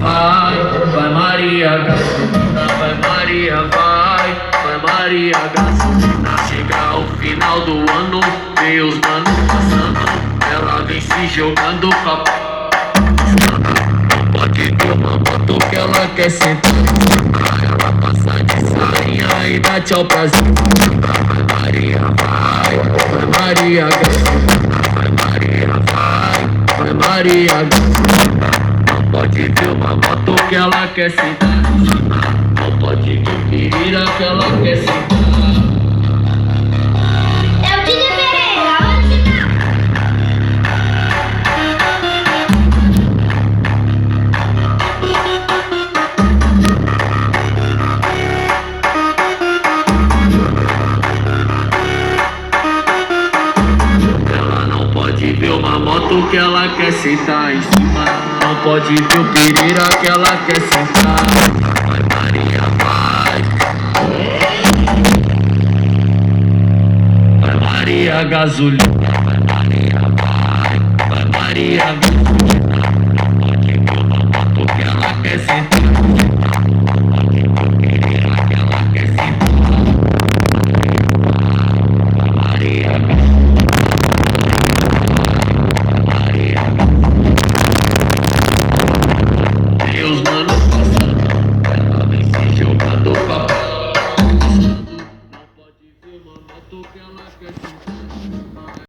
vai Maria gasolina, vai Maria, vai Maria gasolina. Chega o final do ano, vê os manos passando, ela vem se jogando pra não pode ter uma moto que ela quer sentar. Ela passa de sainha e dá tchau pra cima. Vai Maria, vai Maria gasolina, vai Maria, vai Maria gasolina. Não pode ver uma moto que ela quer sentar. Não pode ver pirira que ela quer sentar. É o DJ Pereira, original. Ela não pode ver uma moto que ela quer sentar em cima. Não pode ver o pirira que ela quer sentar. Vai Maria, vai. Vai Maria gasolina, vai Maria, vai Maria gasolina.